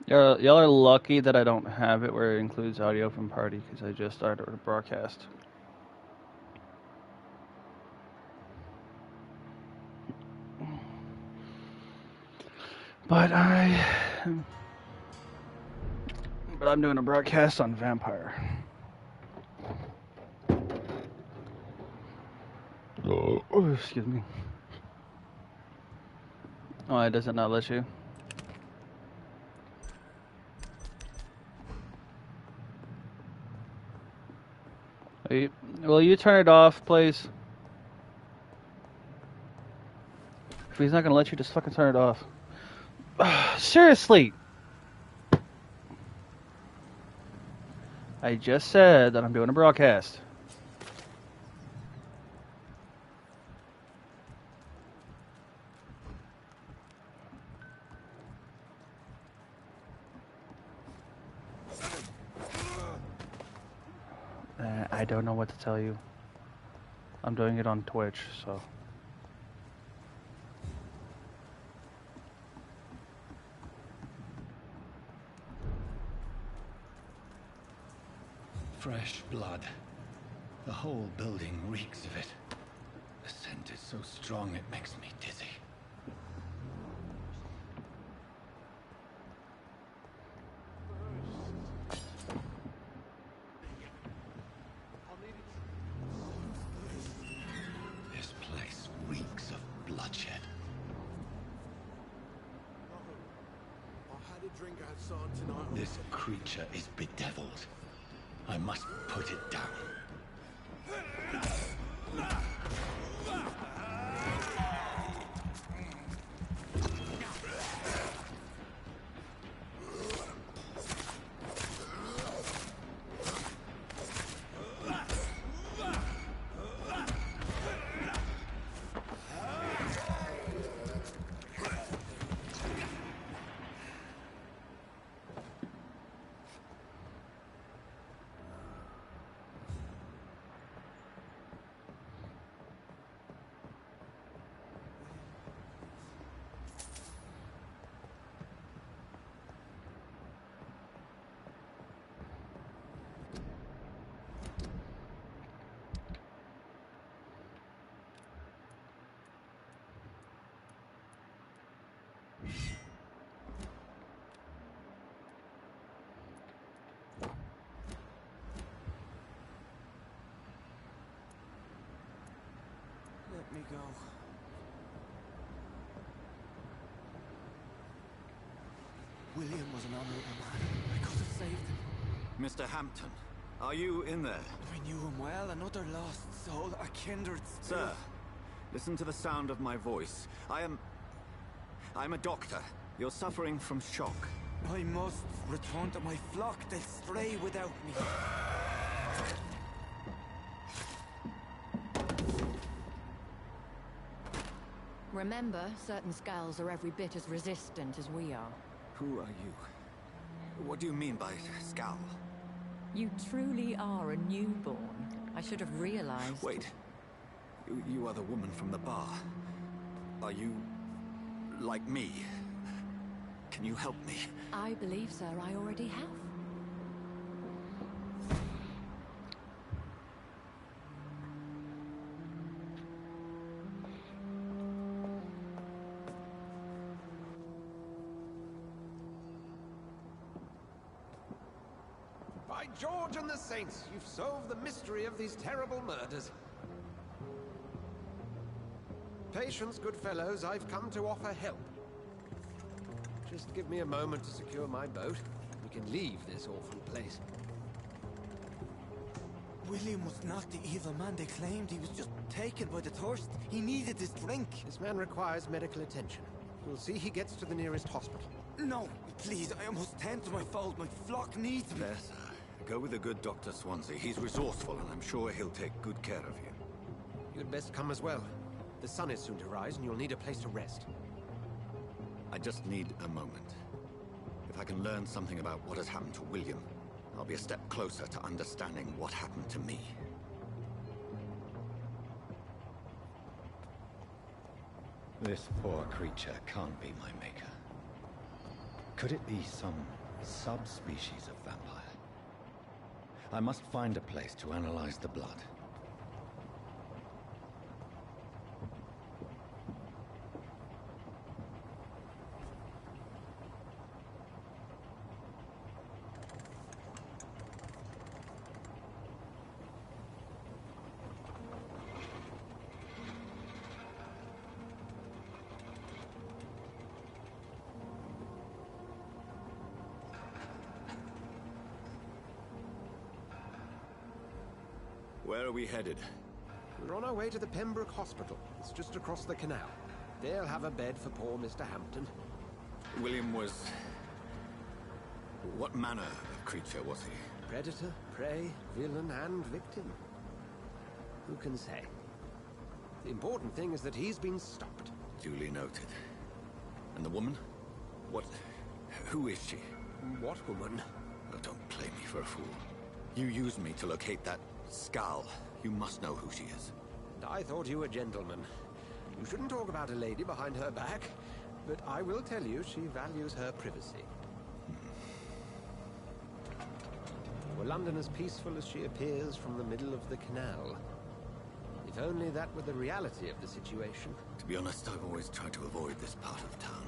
Y'all are lucky that I don't have it where it includes audio from party because I just started a broadcast. But I'm doing a broadcast on Vampyr. Oh, excuse me. Oh, it does it not let you? Will you turn it off, please? If he's not gonna let you, just fucking turn it off. Seriously! I just said that I'm doing a broadcast. I don't know what to tell you. I'm doing it on Twitch, so. Fresh blood. The whole building reeks of it. The scent is so strong it makes me dizzy. This place reeks of bloodshed. I had a drink outside tonight. This creature is bedeviled. I must put it down. Let me go. William was an honorable man. I could have saved him. Mr. Hampton, are you in there? I knew him well, another lost soul, a kindred spirit. Sir, listen to the sound of my voice. I'm a doctor. You're suffering from shock. I must return to my flock. They'll stray without me. Remember, certain skulls are every bit as resistant as we are. Who are you? What do you mean by scowl? You truly are a newborn. I should have realized. Wait. You are the woman from the bar. Are you like me? Can you help me? I believe, sir, I already have. By George and the Saints, you've solved the mystery of these terrible murders. Patience, good fellows, I've come to offer help. Just give me a moment to secure my boat. We can leave this awful place. William was not the evil man they claimed. He was just taken by the thirst. He needed this drink. This man requires medical attention. We'll see he gets to the nearest hospital. No, please, I must tend to my fold. My flock needs me. There, sir. Go with the good Dr. Swansea. He's resourceful, and I'm sure he'll take good care of you. You'd best come as well. The sun is soon to rise, and you'll need a place to rest. I just need a moment. If I can learn something about what has happened to William, I'll be a step closer to understanding what happened to me. This poor creature can't be my maker. Could it be some Subspecies of vampire. I must find a place to analyze the blood. Where are we headed? We're on our way to the Pembroke Hospital. It's just across the canal. They'll have a bed for poor Mr. Hampton. William was... What manner of creature was he? Predator, prey, villain, and victim. Who can say? The important thing is that he's been stopped. Duly noted. And the woman? What... Who is she? What woman? Oh, don't play me for a fool. You used me to locate that skull. You must know who she is. And I thought you a gentleman. You shouldn't talk about a lady behind her back, but I will tell you she values her privacy. Were London as peaceful as she appears from the middle of the canal? If only that were the reality of the situation. To be honest, I've always tried to avoid this part of town.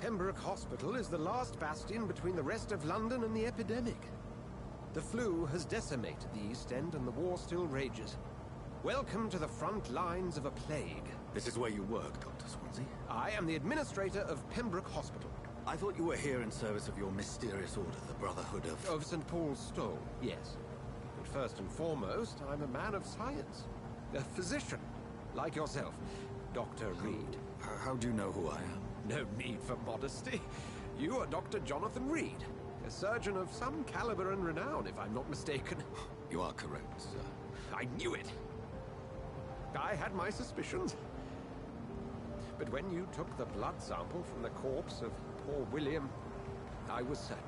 Pembroke Hospital is the last bastion between the rest of London and the epidemic. The flu has decimated the East End and the war still rages. Welcome to the front lines of a plague. This is where you work, Dr. Swansea? I am the administrator of Pembroke Hospital. I thought you were here in service of your mysterious order, the Brotherhood of... Of St. Paul's Stole, yes. But first and foremost, I'm a man of science. A physician, like yourself, Dr. Reed. How do you know who I am? No need for modesty. You are Dr. Jonathan Reed, a surgeon of some caliber and renown, if I'm not mistaken. You are correct, sir. I knew it. I had my suspicions. But when you took the blood sample from the corpse of poor William, I was certain.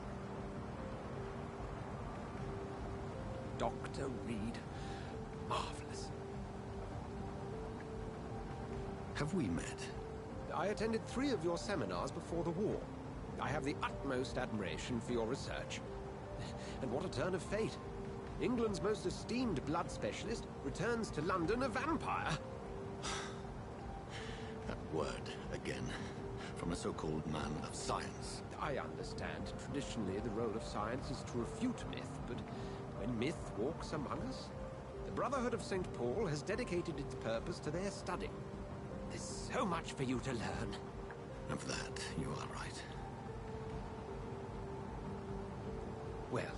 Dr. Reed. Marvelous. Have we met? I attended 3 of your seminars before the war. I have the utmost admiration for your research. And what a turn of fate. England's most esteemed blood specialist returns to London a vampire. That word, again. From a so-called man of science. I understand. Traditionally, the role of science is to refute myth, but when myth walks among us, the Brotherhood of St. Paul has dedicated its purpose to their study. There's so much for you to learn. Of that, you are right. Well,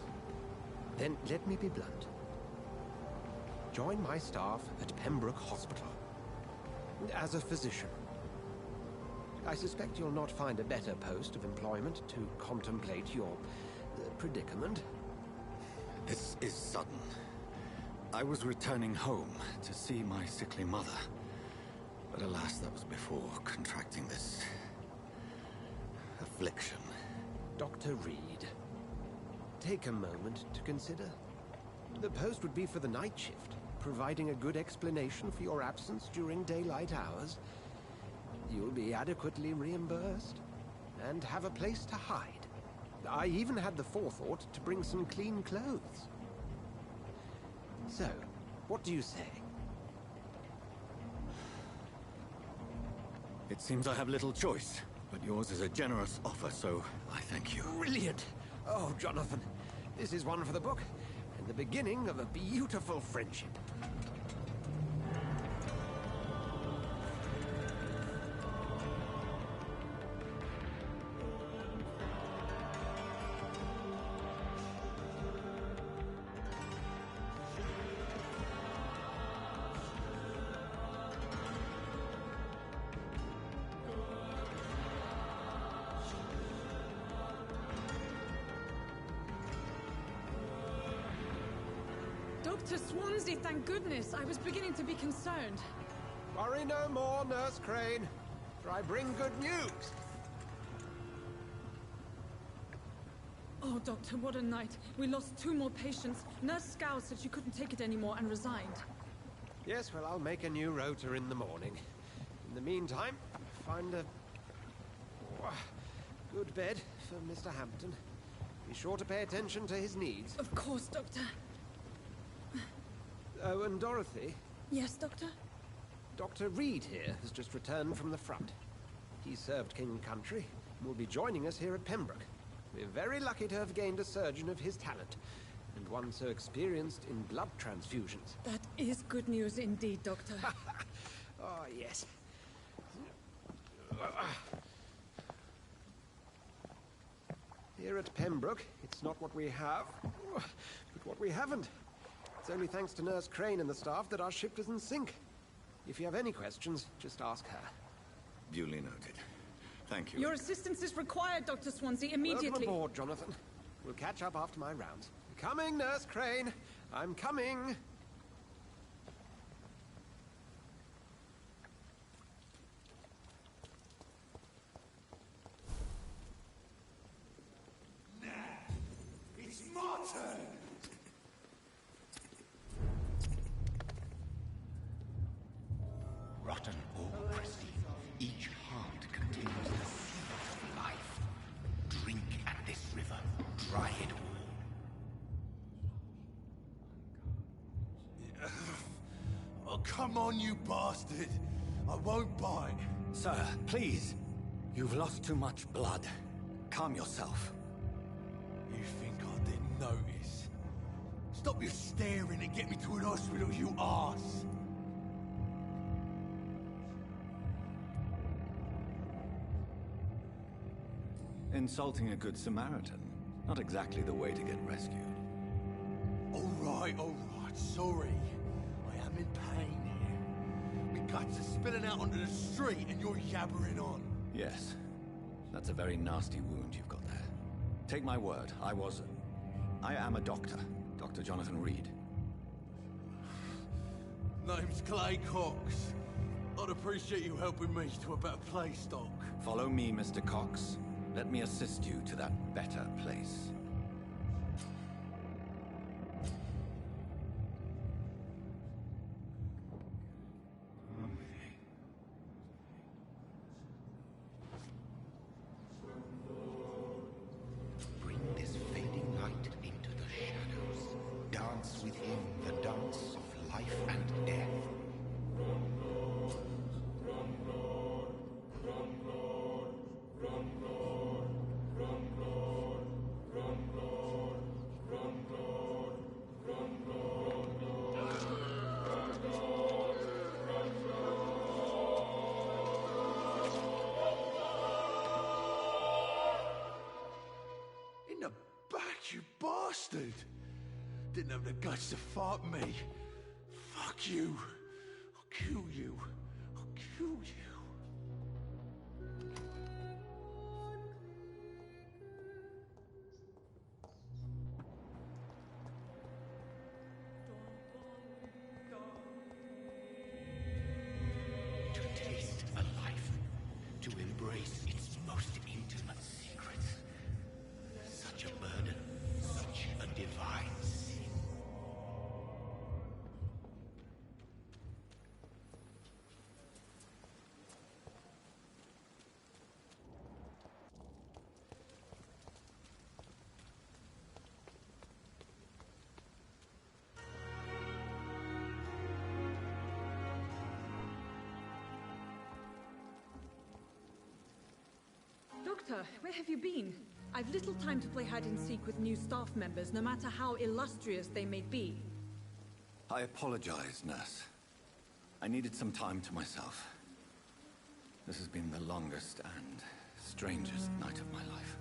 then let me be blunt. Join my staff at Pembroke Hospital. As a physician. I suspect you'll not find a better post of employment to contemplate your predicament. This is sudden. I was returning home to see my sickly mother. But alas, that was before contracting this... affliction. Dr. Reed, take a moment to consider. The post would be for the night shift, providing a good explanation for your absence during daylight hours. You'll be adequately reimbursed, and have a place to hide. I even had the forethought to bring some clean clothes. So, what do you say? It seems I have little choice, but yours is a generous offer, so I thank you. Brilliant! Oh, Jonathan, this is one for the book, and the beginning of a beautiful friendship. Dr. Swansea, thank goodness. I was beginning to be concerned. Worry no more, Nurse Crane, for I bring good news. Oh, Doctor, what a night. We lost 2 more patients. Nurse Scow said she couldn't take it anymore and resigned. Yes, well, I'll make a new rota in the morning. In the meantime, find a good bed for Mr. Hampton. Be sure to pay attention to his needs. Of course, Doctor. Oh, and Dorothy, Yes, Doctor? Dr. Reed here has just returned from the front. He served King and Country and will be joining us here at Pembroke. We're very lucky to have gained a surgeon of his talent, and one so experienced in blood transfusions. That is good news indeed, Doctor. Oh, yes. Here at Pembroke, it's not what we have, but what we haven't. It's only thanks to Nurse Crane and the staff that our ship doesn't sink. If you have any questions, just ask her. Duly noted. Thank you. Your assistance is required, Dr. Swansea, immediately. Welcome aboard, Jonathan. We'll catch up after my rounds. Coming, Nurse Crane. I'm coming. It's my turn! Rotten or pristine, each heart contains the seed of life. Drink at this river, dry it all. Oh, come on, you bastard! I won't bite. Sir, please. You've lost too much blood. Calm yourself. You think I didn't notice? Stop your staring and get me to an hospital, you arse! Insulting a good Samaritan. Not exactly the way to get rescued. All right, sorry. I am in pain here. My guts are spilling out onto the street and you're yabbering on. Yes. That's a very nasty wound you've got there. Take my word, I am a doctor. Dr. Jonathan Reed. Name's Clay Cox. I'd appreciate you helping me to a better place, Doc. Follow me, Mr. Cox. Let me assist you to that better place. Bring this fading light into the shadows. Dance with him the dance of life and death. In the back, you bastard! Didn't have the guts to fuck me. Fuck you. I'll kill you. I'll kill you. To taste a life, to embrace its most intimate secrets. Such a burden, such a divine sin. Doctor, where have you been? I've little time to play hide and seek with new staff members, no matter how illustrious they may be. I apologize, nurse. I needed some time to myself. This has been the longest and strangest night of my life.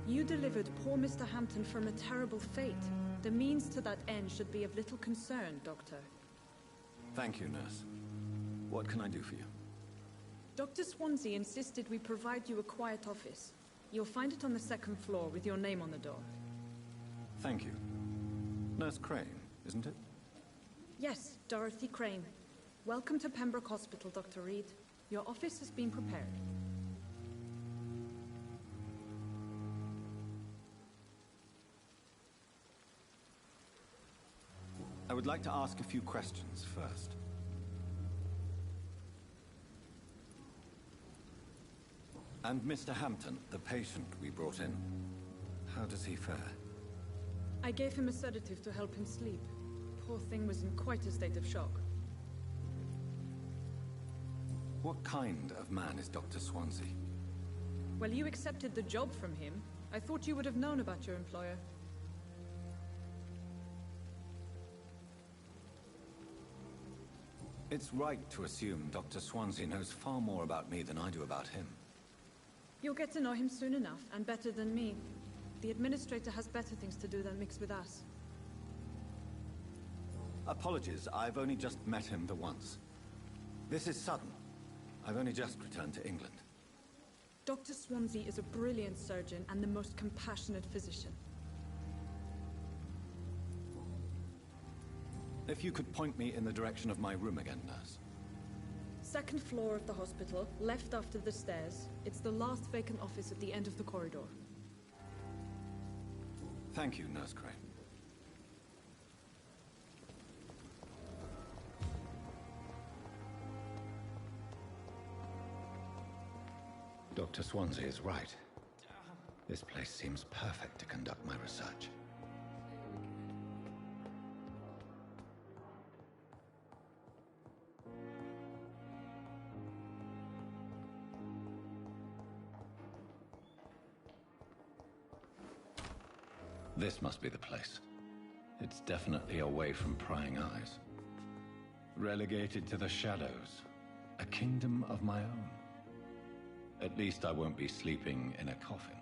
You delivered poor Mr. Hampton from a terrible fate. The means to that end should be of little concern, Doctor. Thank you, nurse. What can I do for you? Dr. Swansea insisted we provide you a quiet office. You'll find it on the second floor with your name on the door. Thank you. Nurse Crane, isn't it? Yes, Dorothy Crane. Welcome to Pembroke Hospital, Dr. Reed. Your office has been prepared. I would like to ask a few questions first. And Mr. Hampton, the patient we brought in, How does he fare? I gave him a sedative to help him sleep. Poor thing was in quite a state of shock. What kind of man is Dr. Swansea? Well, you accepted the job from him. I thought you would have known about your employer. It's right to assume Dr. Swansea knows far more about me than I do about him. You'll get to know him soon enough, and better than me. The administrator has better things to do than mix with us. Apologies, I've only just met him the once. This is sudden. I've only just returned to England. Dr. Swansea is a brilliant surgeon and the most compassionate physician. If you could point me in the direction of my room again, nurse. Second floor of the hospital, left after the stairs. It's the last vacant office at the end of the corridor. Thank you, Nurse Crane. Dr. Swansea is right. This place seems perfect to conduct my research. This must be the place. It's definitely away from prying eyes. Relegated to the shadows. A kingdom of my own. At least I won't be sleeping in a coffin.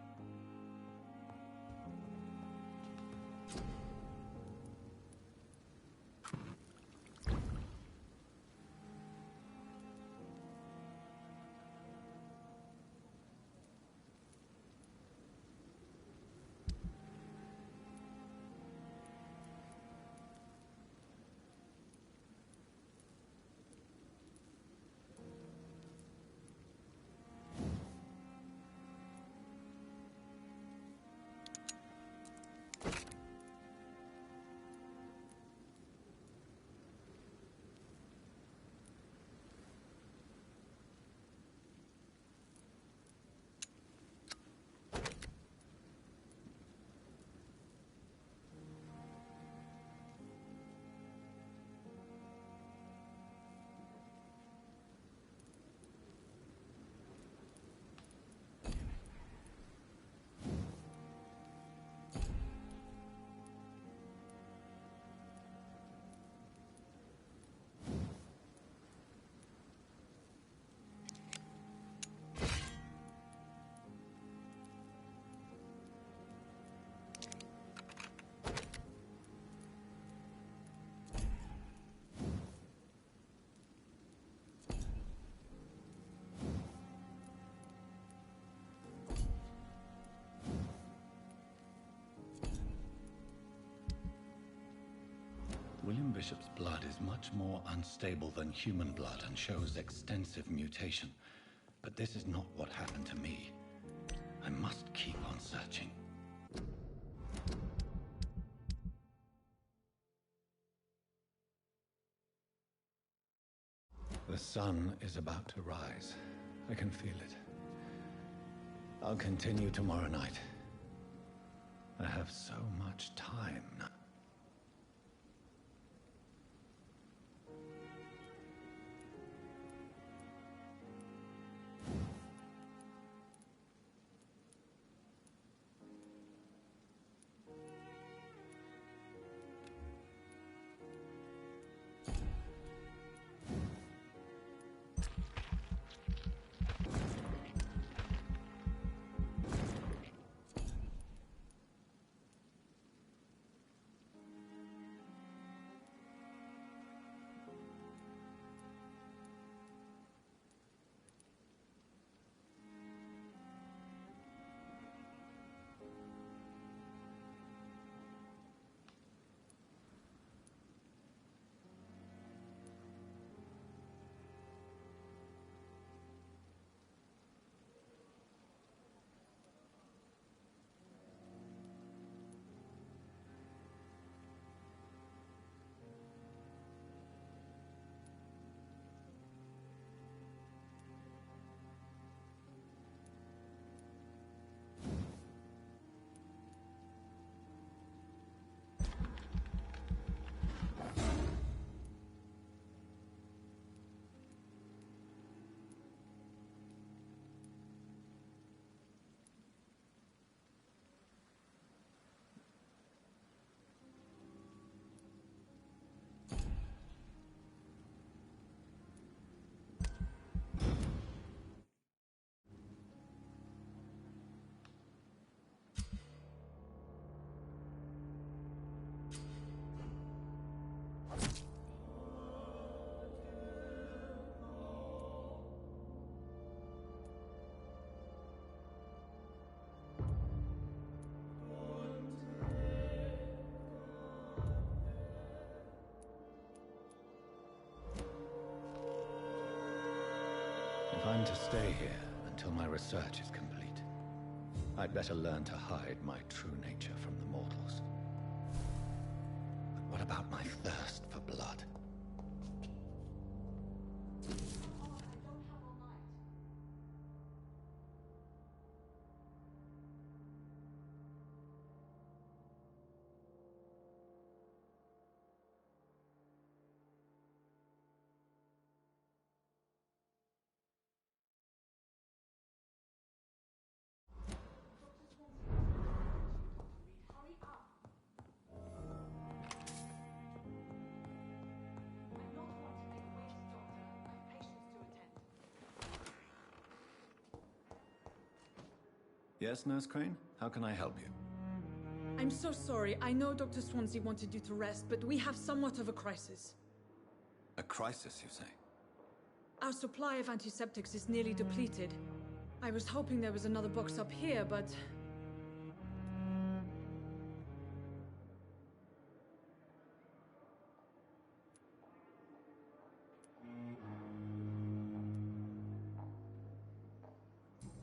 William Bishop's blood is much more unstable than human blood and shows extensive mutation. But this is not what happened to me. I must keep on searching. The sun is about to rise. I can feel it. I'll continue tomorrow night. I have so much time now. I'm to stay here until my research is complete. I'd better learn to hide my true nature from the mortals. But what about my thirst for blood? Yes, Nurse Crane? How can I help you? I'm so sorry. I know Dr. Swansea wanted you to rest, but we have somewhat of a crisis. A crisis, you say? Our supply of antiseptics is nearly depleted. I was hoping there was another box up here, but...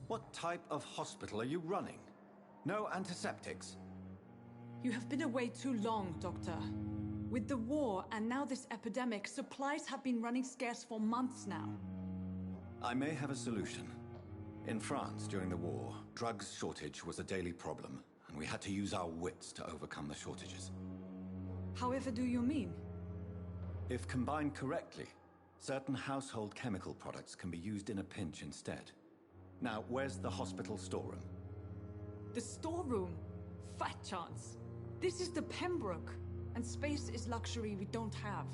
What type of hospital are you running? No antiseptics? You have been away too long, Doctor. With the war and now this epidemic, supplies have been running scarce for months now. I may have a solution. In France, during the war, drugs shortage was a daily problem, and we had to use our wits to overcome the shortages. However do you mean? If combined correctly, certain household chemical products can be used in a pinch instead. Now, where's the hospital storeroom? The storeroom? Fat chance. This is the Pembroke, and space is luxury we don't have.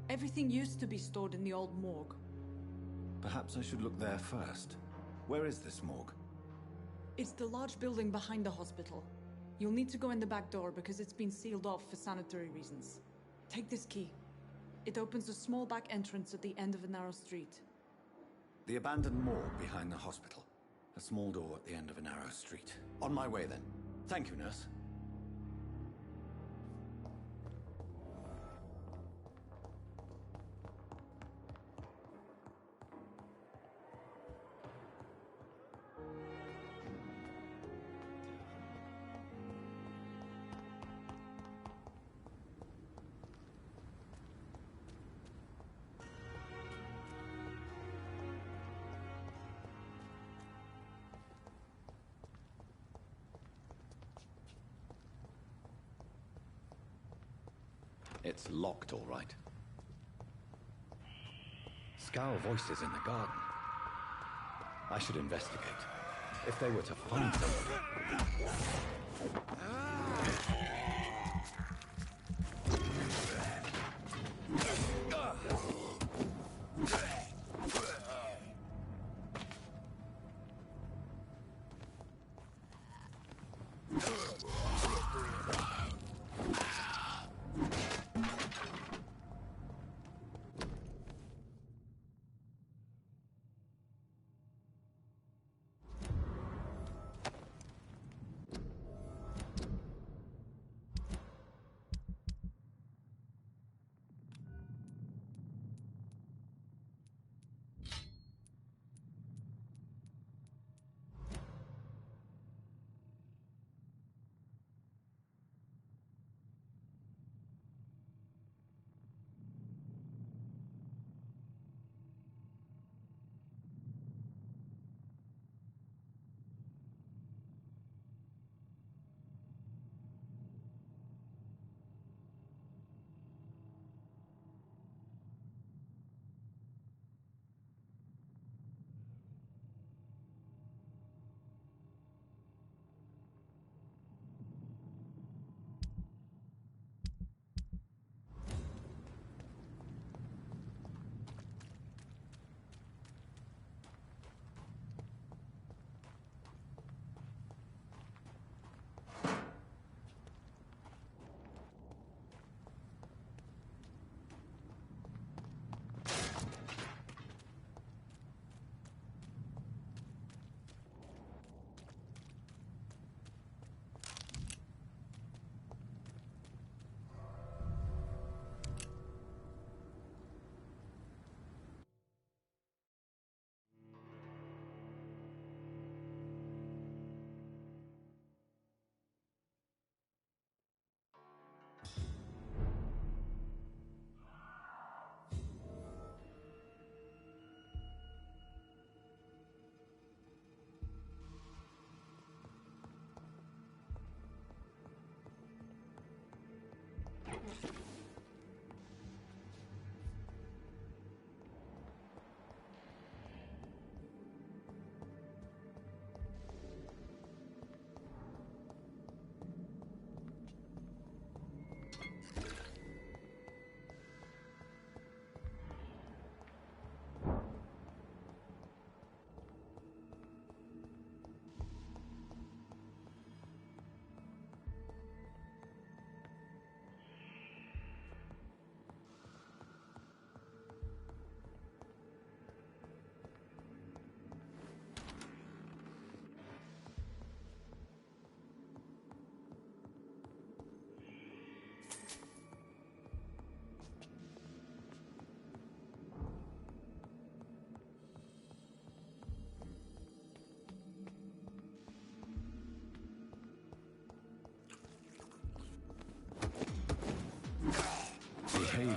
Everything used to be stored in the old morgue. Perhaps I should look there first. Where is this morgue? It's the large building behind the hospital. You'll need to go in the back door because it's been sealed off for sanitary reasons. Take this key. It opens a small back entrance at the end of a narrow street. The abandoned morgue behind the hospital. A small door at the end of a narrow street. On my way, then. Thank you, nurse. It's locked, all right. Scowl voices in the garden. I should investigate. If they were to find somebody...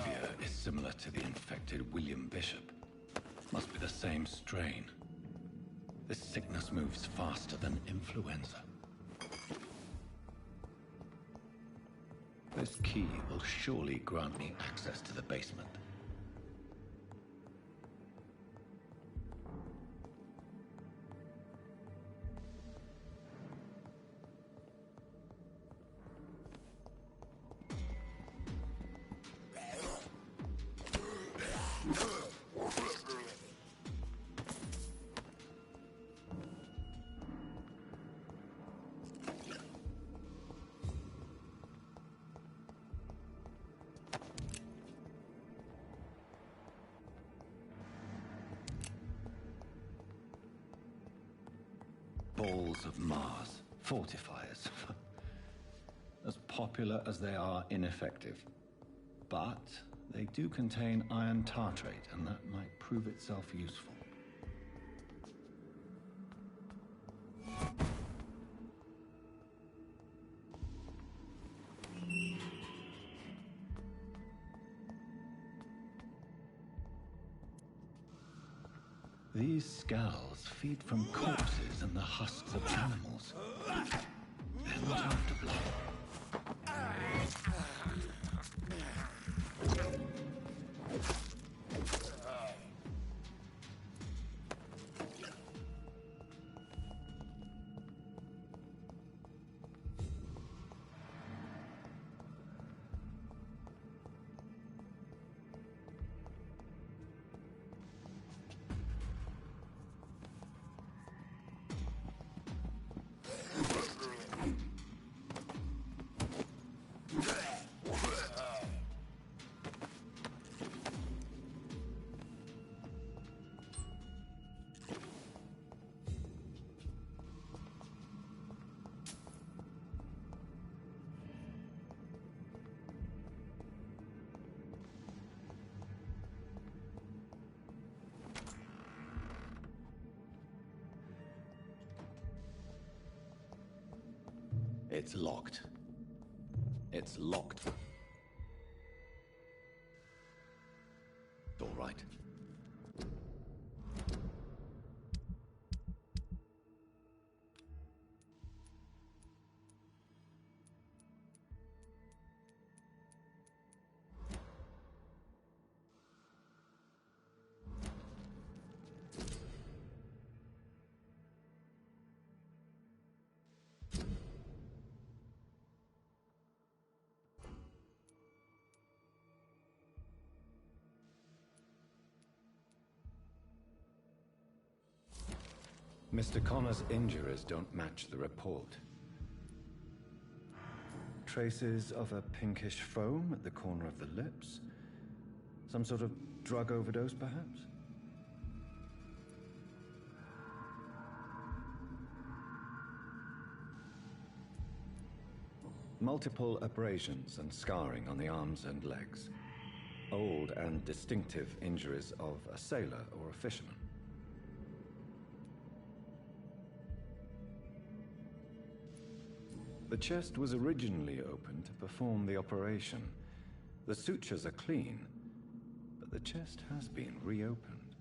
behavior is similar to the infected William Bishop. Must be the same strain. This sickness moves faster than influenza. This key will surely grant me access to the basement. Balls of Mars, fortifiers. As popular as they are ineffective. But they do contain iron tartrate, and that might prove itself useful. These scowls feed from corpses and the husks of animals. They're not after blood. It's locked. It's locked. All right. Mr. Connor's injuries don't match the report. Traces of a pinkish foam at the corner of the lips? Some sort of drug overdose, perhaps? Multiple abrasions and scarring on the arms and legs. Old and distinctive injuries of a sailor or a fisherman. The chest was originally opened to perform the operation. The sutures are clean, but the chest has been reopened.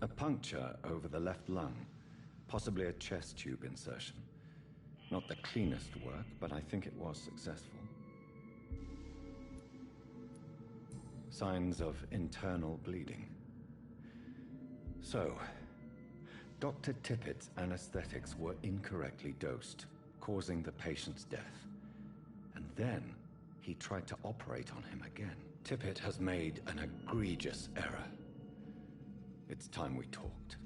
A puncture over the left lung, possibly a chest tube insertion. Not the cleanest work, but I think it was successful. Signs of internal bleeding. So, Dr. Tippett's anesthetics were incorrectly dosed, causing the patient's death. And then he tried to operate on him again. Tippett has made an egregious error. It's time we talked.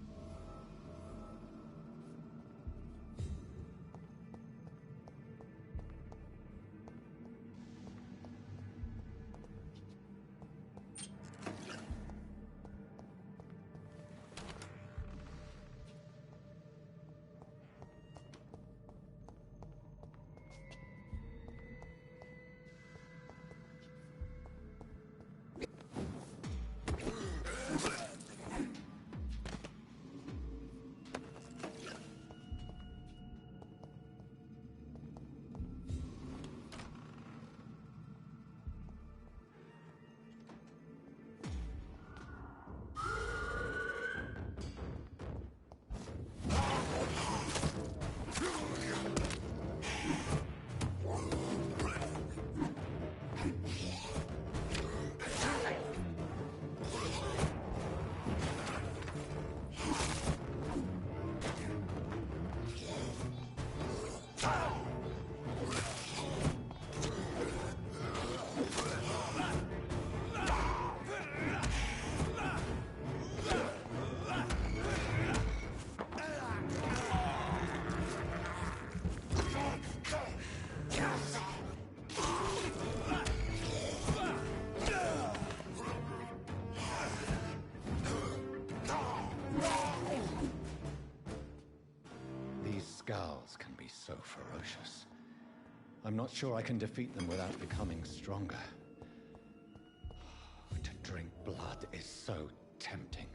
so ferocious. I'm not sure I can defeat them without becoming stronger. To drink blood is so tempting.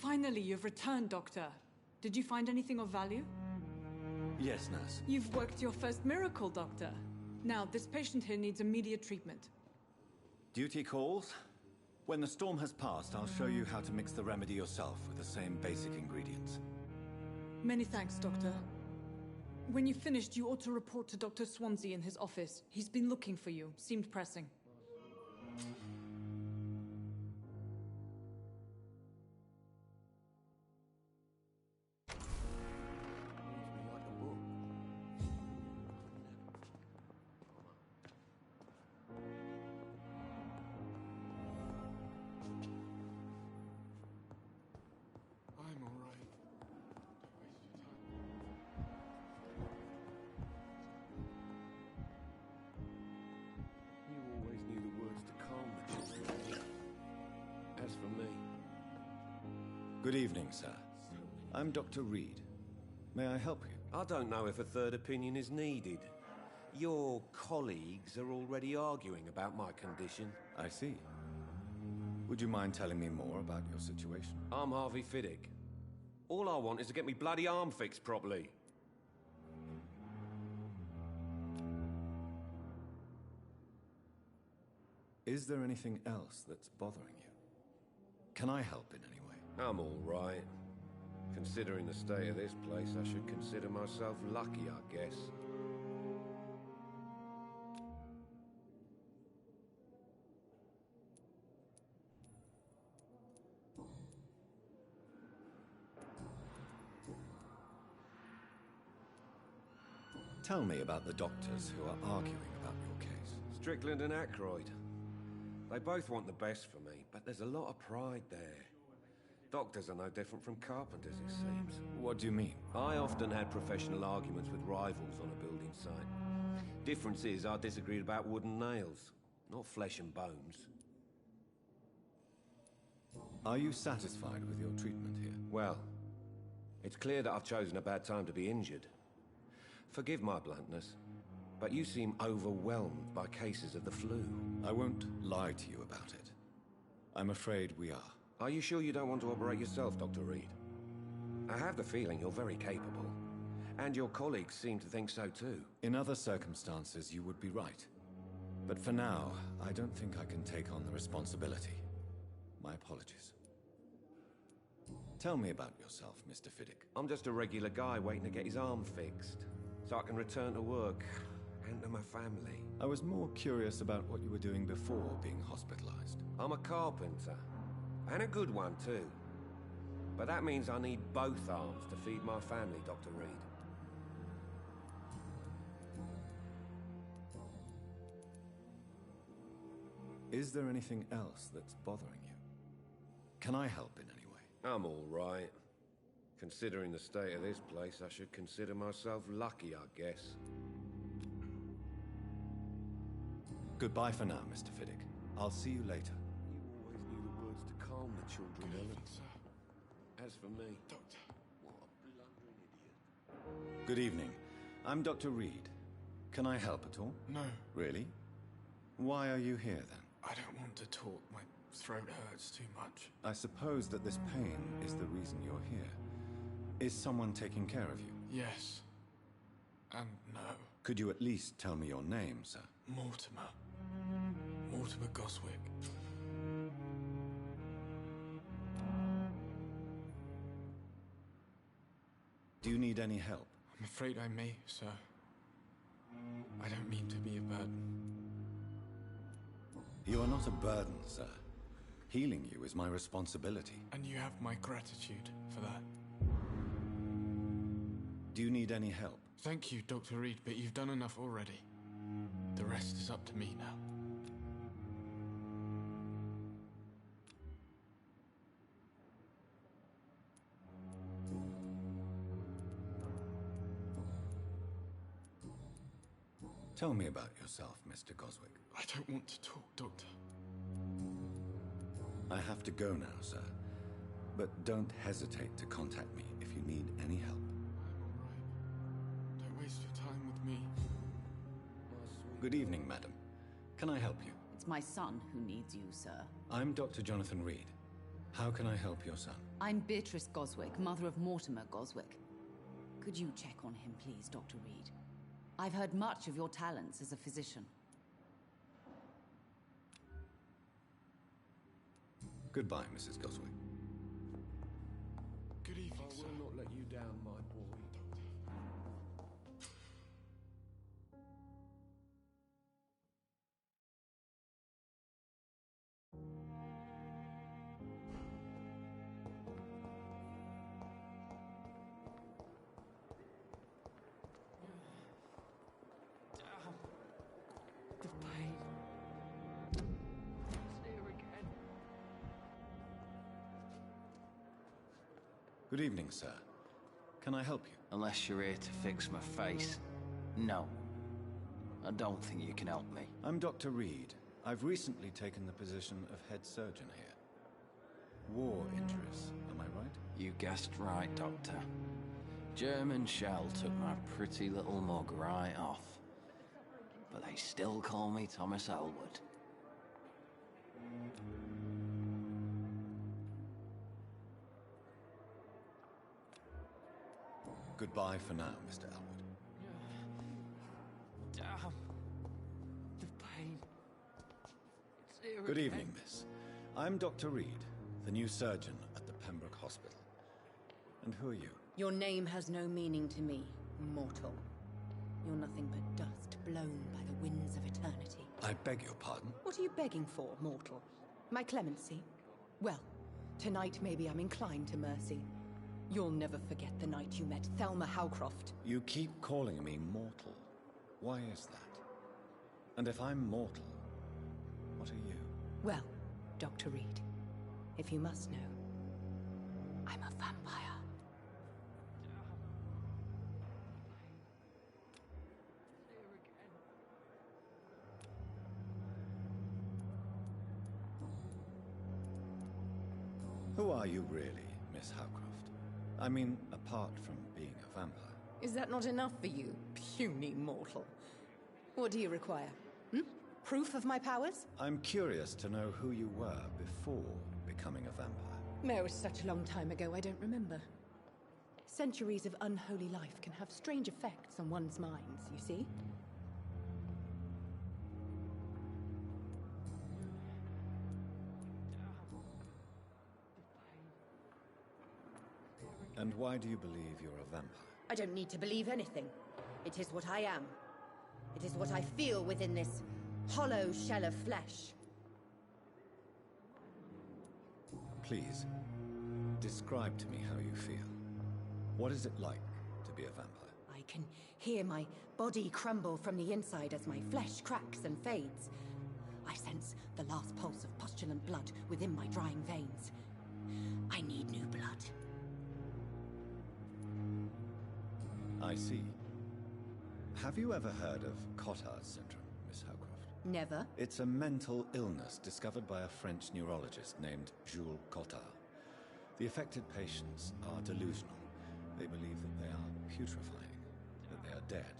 Finally, you've returned, Doctor. Did you find anything of value? Yes, nurse. You've worked your first miracle, Doctor. Now, this patient here needs immediate treatment. Duty calls. When the storm has passed, I'll show you how to mix the remedy yourself with the same basic ingredients. Many thanks, Doctor. When you've finished, you ought to report to Dr. Swansea in his office. He's been looking for you. Seemed pressing. I'm all right. Don't waste your time. You always knew the words to calm the children. As for me... Good evening, sir. I'm Dr. Reed. May I help you? I don't know if a third opinion is needed. Your colleagues are already arguing about my condition. I see. Would you mind telling me more about your situation? I'm Harvey Fiddick. All I want is to get me bloody arm fixed properly. Is there anything else that's bothering you? Can I help in any way? I'm all right. Considering the state of this place, I should consider myself lucky, I guess. Tell me about the doctors who are arguing about your case. Strickland and Aykroyd. They both want the best for me, but there's a lot of pride there. Doctors are no different from carpenters, it seems. What do you mean? I often had professional arguments with rivals on a building site. Difference is, I disagreed about wooden nails, not flesh and bones. Are you satisfied with your treatment here? Well, it's clear that I've chosen a bad time to be injured. Forgive my bluntness, but you seem overwhelmed by cases of the flu. I won't lie to you about it. I'm afraid we are. Are you sure you don't want to operate yourself, Dr. Reed? I have the feeling you're very capable, and your colleagues seem to think so too. In other circumstances, you would be right. But for now, I don't think I can take on the responsibility. My apologies. Tell me about yourself, Mr. Fiddick. I'm just a regular guy waiting to get his arm fixed, so I can return to work and to my family. I was more curious about what you were doing before being hospitalized. I'm a carpenter, and a good one too. But that means I need both arms to feed my family, Dr. Reed. Is there anything else that's bothering you? Can I help in any way? I'm all right. Considering the state of this place, I should consider myself lucky, I guess. Goodbye for now, Mr. Fiddick. I'll see you later. You always knew the words to calm the children, Ellen. As for me... Doctor. What a blundering idiot. Good evening. I'm Dr. Reed. Can I help at all? No, Really? Why are you here then? I don't want to talk. My throat hurts too much. I suppose that this pain is the reason you're here. Is someone taking care of you? Yes. And no. Could you at least tell me your name, sir? Mortimer. Mortimer Goswick. Do you need any help? I'm afraid I may, sir. I don't mean to be a burden. You are not a burden, sir. Healing you is my responsibility. And you have my gratitude for that. Do you need any help? Thank you, Dr. Reed, but you've done enough already. The rest is up to me now. Tell me about yourself, Mr. Goswick. I don't want to talk, Doctor. I have to go now, sir. But don't hesitate to contact me if you need any help. I'm all right. Don't waste your time with me. Good evening, madam. Can I help you? It's my son who needs you, sir. I'm Dr. Jonathan Reed. How can I help your son? I'm Beatrice Goswick, mother of Mortimer Goswick. Could you check on him, please, Dr. Reed? I've heard much of your talents as a physician. Goodbye, Mrs. Goswick. Good evening, I will not let you down, my boy. The pain. It's here again. Good evening, sir. Can I help you? Unless you're here to fix my face. No. I don't think you can help me. I'm Dr. Reed. I've recently taken the position of head surgeon here. War injuries, am I right? You guessed right, Doctor. German shell took my pretty little mug right off. But they still call me Thomas Elwood. Goodbye for now, Mr. Elwood. Damn. The pain. It's here Good again. evening, miss. I'm Dr. Reed, the new surgeon at the Pembroke Hospital. And who are you? Your name has no meaning to me, mortal. You're nothing but dust blown by the winds of eternity. I beg your pardon? What are you begging for, mortal? My clemency? Well, tonight maybe I'm inclined to mercy. You'll never forget the night you met Thelma Howcroft. You keep calling me mortal. Why is that? And if I'm mortal, what are you? Well, Dr. Reed, if you must know, I'm a vampire. Who are you really, Miss Howcroft? I mean, apart from being a vampire. Is that not enough for you, puny mortal? What do you require? Proof of my powers? I'm curious to know who you were before becoming a vampire. Oh, such a long time ago, I don't remember. Centuries of unholy life can have strange effects on one's minds, you see? And why do you believe you're a vampire? I don't need to believe anything. It is what I am. It is what I feel within this hollow shell of flesh. Please, describe to me how you feel. What is it like to be a vampire? I can hear my body crumble from the inside as my flesh cracks and fades. I sense the last pulse of postulant blood within my drying veins. I need new blood. I see. Have you ever heard of Cotard's syndrome, Miss Howcroft? Never. It's a mental illness discovered by a French neurologist named Jules Cotard. The affected patients are delusional. They believe that they are putrefying, that they are dead,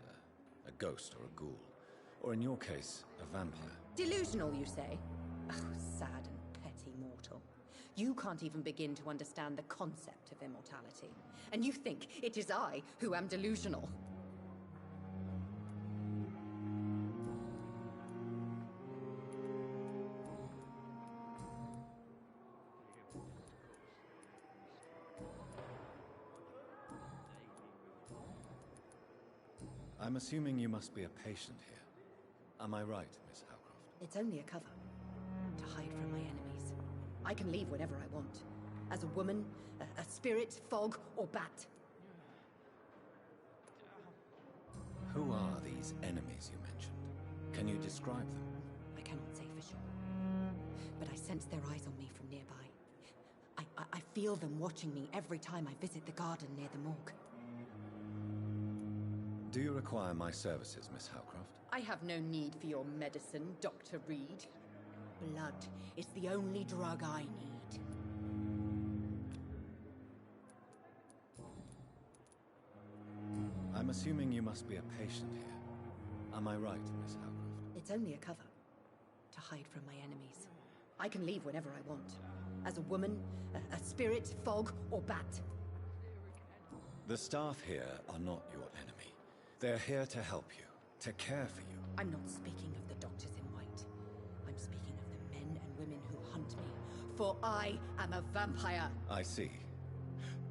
a ghost or a ghoul, or in your case, a vampire. Delusional, you say? Oh, sad and petty mortal. You can't even begin to understand the concept of immortality. And you think it is I who am delusional. I'm assuming you must be a patient here. Am I right, Miss Howcroft? It's only a cover. To hide from my enemies. I can leave whenever I want. As a woman, a spirit, fog, or bat. Who are these enemies you mentioned? Can you describe them? I cannot say for sure. But I sense their eyes on me from nearby. I feel them watching me every time I visit the garden near the morgue. Do you require my services, Miss Howcroft? I have no need for your medicine, Dr. Reed. Blood is the only drug I need. I'm assuming you must be a patient here. Am I right, Miss Howcroft? It's only a cover. To hide from my enemies. I can leave whenever I want. As a woman, a spirit, fog, or bat? The staff here are not your enemy. They're here to help you, to care for you. I'm not speaking of the doctors in white. I'm speaking of the men and women who hunt me. For I am a vampire. I see.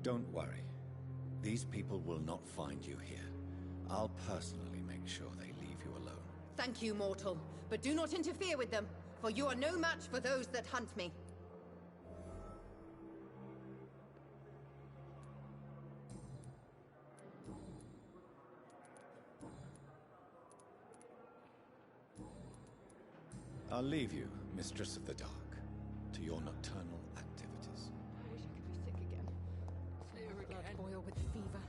Don't worry. These people will not find you here. I'll personally make sure they leave you alone. Thank you, mortal. But do not interfere with them, for you are no match for those that hunt me. I'll leave you, Mistress of the Dark, to your nocturnal activities. I wish I could be sick again. Blood boil with fever.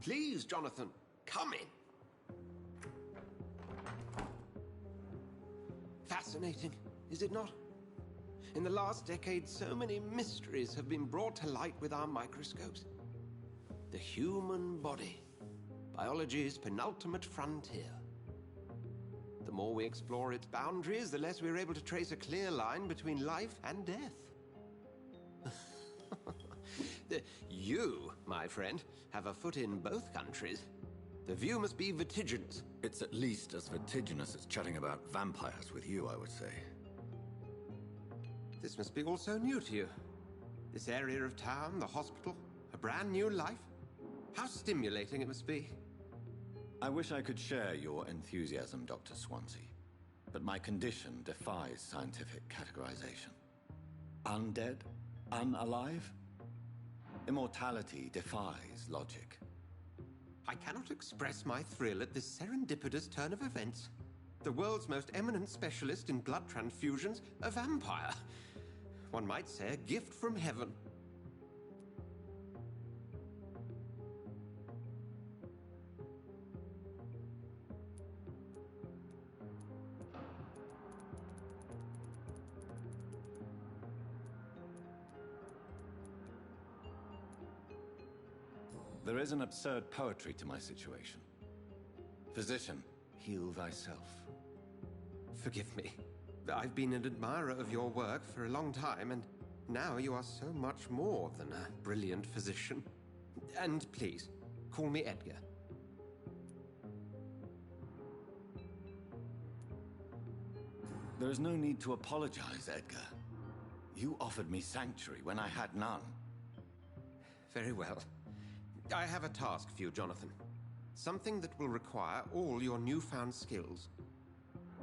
Please, Jonathan, come in. Fascinating, is it not? In the last decade, so many mysteries have been brought to light with our microscopes. The human body, biology's penultimate frontier. The more we explore its boundaries, the less we're able to trace a clear line between life and death. You, my friend, have a foot in both countries. The view must be vertiginous. It's at least as vertiginous as chatting about vampires with you, I would say. This must be all so new to you. This area of town, the hospital, a brand new life. How stimulating it must be. I wish I could share your enthusiasm, Dr. Swansea, but my condition defies scientific categorization. Undead? Unalive? Immortality defies logic. I cannot express my thrill at this serendipitous turn of events. The world's most eminent specialist in blood transfusions, a vampire. One might say a gift from heaven. There is an absurd poetry to my situation. Physician, heal thyself. Forgive me. I've been an admirer of your work for a long time, and now you are so much more than a brilliant physician. And please, call me Edgar. There is no need to apologize, Edgar. You offered me sanctuary when I had none. Very well. I have a task for you, Jonathan. Something that will require all your newfound skills.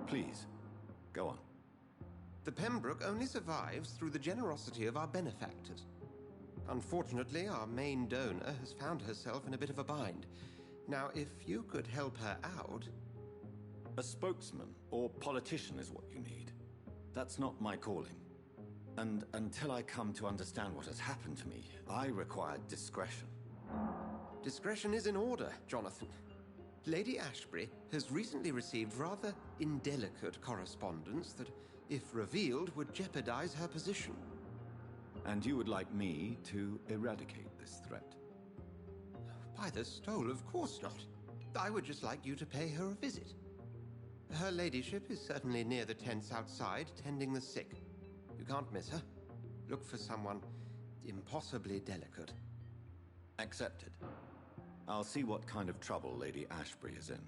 Please, go on. The Pembroke only survives through the generosity of our benefactors. Unfortunately, our main donor has found herself in a bit of a bind. Now, if you could help her out... A spokesman or politician is what you need. That's not my calling. And until I come to understand what has happened to me, I require discretion. Discretion is in order, Jonathan. Lady Ashbury has recently received rather indelicate correspondence that, if revealed, would jeopardize her position. And you would like me to eradicate this threat? By the stole, of course not. I would just like you to pay her a visit. Her ladyship is certainly near the tents outside, tending the sick. You can't miss her. Look for someone impossibly delicate. Accepted. I'll see what kind of trouble Lady Ashbury is in.